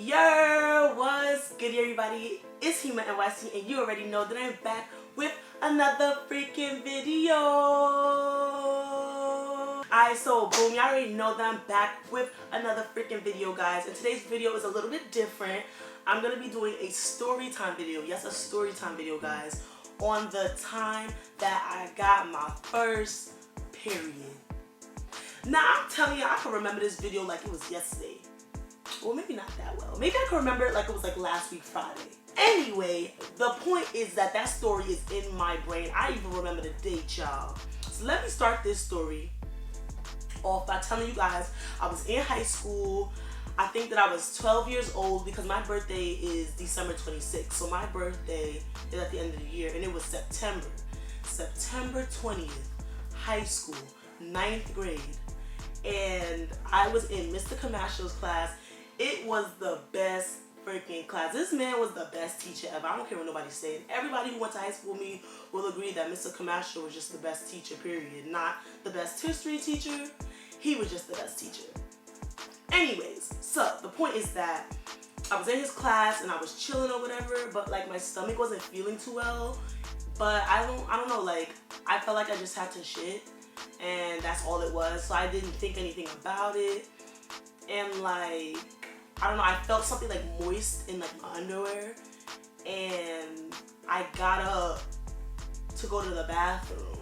Yo, what's good everybody? It's Hima NYC and you already know that I'm back with another freaking video. Alright, so boom, y'all already know that I'm back with another freaking video, guys. And today's video is a little bit different. I'm gonna be doing a story time video. Yes, a story time video, guys, on the time that I got my first period. Now, I'm telling you, I can remember this video like it was yesterday. Well, maybe not that well. Maybe I can remember it like it was like last week Friday. Anyway, the point is that that story is in my brain. I even remember the date, y'all. So let me start this story off by telling you guys I was in high school. I think that I was 12 years old because my birthday is December 26th. So my birthday is at the end of the year, and it was September 20th, high school, 9th grade. And I was in Mr. Camastro's class. It was the best freaking class. This man was the best teacher ever. I don't care what nobody's saying. Everybody who went to high school with me will agree that Mr. Camastro was just the best teacher, period. Not the best history teacher. He was just the best teacher. Anyways, so the point is that I was in his class and I was chilling or whatever, but like my stomach wasn't feeling too well. But I don't know, like I felt like I just had to shit, and that's all it was. So I didn't think anything about it. And like, I don't know, I felt something like moist in like my underwear, and I got up to go to the bathroom,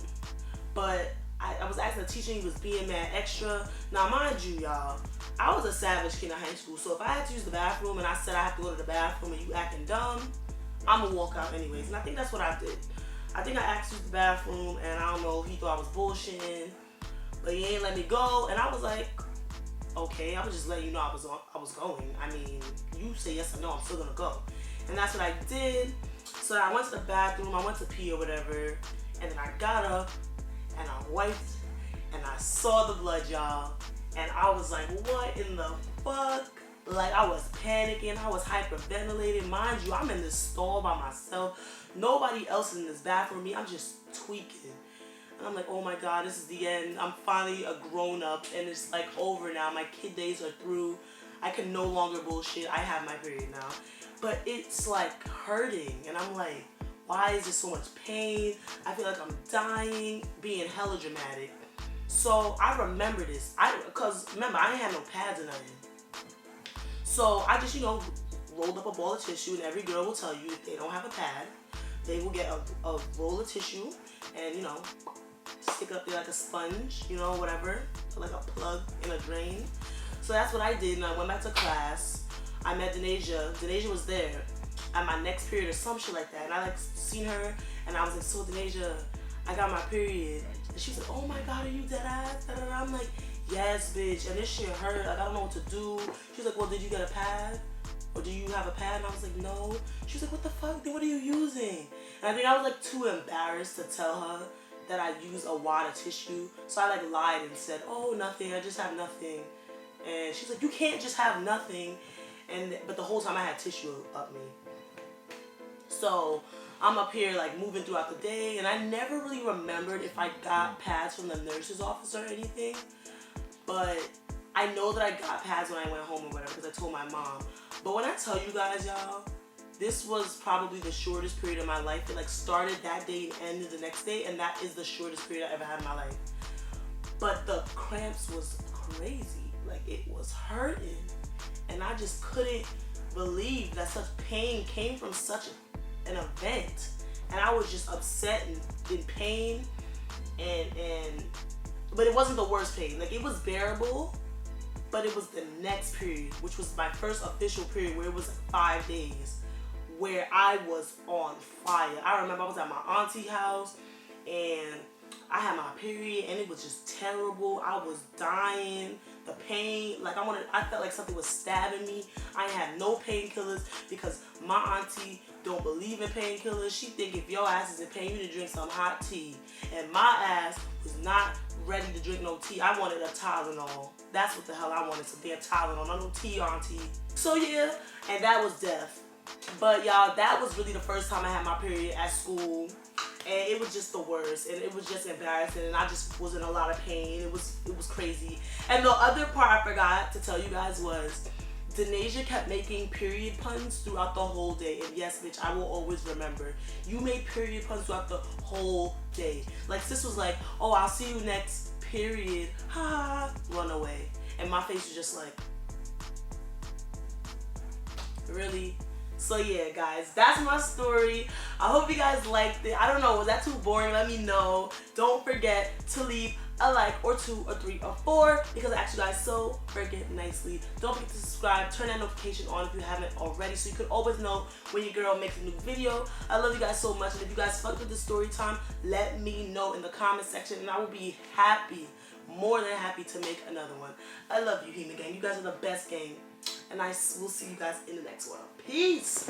but I was asking the teacher, he was being mad extra. Now mind you, y'all, I was a savage kid in high school, so if I had to use the bathroom and I said I have to go to the bathroom and you acting dumb, I'm gonna walk out anyways. And I think that's what I did. I think I asked to use the bathroom, and I don't know, he thought I was bullshitting, but he ain't let me go, and I was like, okay, I was just letting you know I was going. I mean, you say yes or no, I'm still gonna go. And that's what I did. So I went to the bathroom, I went to pee or whatever, and then I got up and I wiped and I saw the blood, y'all. And I was like, what in the fuck? Like, I was panicking, I was hyperventilating. Mind you, I'm in this stall by myself. Nobody else is in this bathroom. Me, I'm just tweaking. And I'm like, oh my God, this is the end. I'm finally a grown up and it's like over now. My kid days are through. I can no longer bullshit. I have my period now. But it's like hurting. And I'm like, why is there so much pain? I feel like I'm dying, being hella dramatic. So I remember this. Because remember, I ain't had no pads or nothing. So I just, rolled up a ball of tissue, and every girl will tell you if they don't have a pad, they will get a roll of tissue and, stick it up there like a sponge, whatever, like a plug in a drain. So that's what I did, and I went back to class. I met Denasia. Denasia was there at my next period or some shit like that, and I seen her, and I was like, so Denasia, I got my period. And she was like, oh my God, are you dead ass? I'm like, yes, bitch. And this shit hurt. Like, I don't know what to do. She was like, well, did you get a pad? Or do you have a pad? And I was like, no. She was like, what the fuck? Then what are you using? And I think I was like too embarrassed to tell her that I use a wad of tissue. So I like lied and said, oh, nothing. I just have nothing. And she's like, you can't just have nothing. But the whole time I had tissue up me. So I'm up here like moving throughout the day, and I never really remembered if I got pads from the nurse's office or anything. But I know that I got pads when I went home or whatever because I told my mom. But when I tell you guys, y'all, this was probably the shortest period of my life. It like started that day and ended the next day, and that is the shortest period I ever had in my life. But the cramps was crazy. Like, it was hurting. And I just couldn't believe that such pain came from such an event. And I was just upset and in pain. But it wasn't the worst pain. Like, it was bearable. But it was the next period, which was my first official period, where it was like 5 days, where I was on fire. I remember I was at my auntie's house, and I had my period, and it was just terrible. I was dying. The pain, like I felt like something was stabbing me. I had no painkillers because my auntie don't believe in painkillers. She think if your ass is in pain, you need to drink some hot tea. And my ass was not ready to drink no tea. I wanted a Tylenol. That's what the hell I wanted, some damn Tylenol, not no tea, auntie. So yeah, and that was death. But y'all, that was really the first time I had my period at school. And it was just the worst, and it was just embarrassing, and I just was in a lot of pain. It was crazy. And the other part I forgot to tell you guys was Denasia kept making period puns throughout the whole day. And yes, bitch, I will always remember. You made period puns throughout the whole day. Like, sis was like, oh, I'll see you next period. Ha, run away. And my face was just like, really? So yeah, guys, that's my story. I hope you guys liked it. I don't know, was that too boring? Let me know. Don't forget to leave a like or 2 or 3 or 4 because I asked you guys so freaking nicely. Don't forget to subscribe, turn that notification on if you haven't already so you can always know when your girl makes a new video. I love you guys so much, and if you guys fucked with the story time, let me know in the comment section and I will be happy, more than happy to make another one. I love you, Hayy Gang. You guys are the best gang. And I will see you guys in the next one. Peace!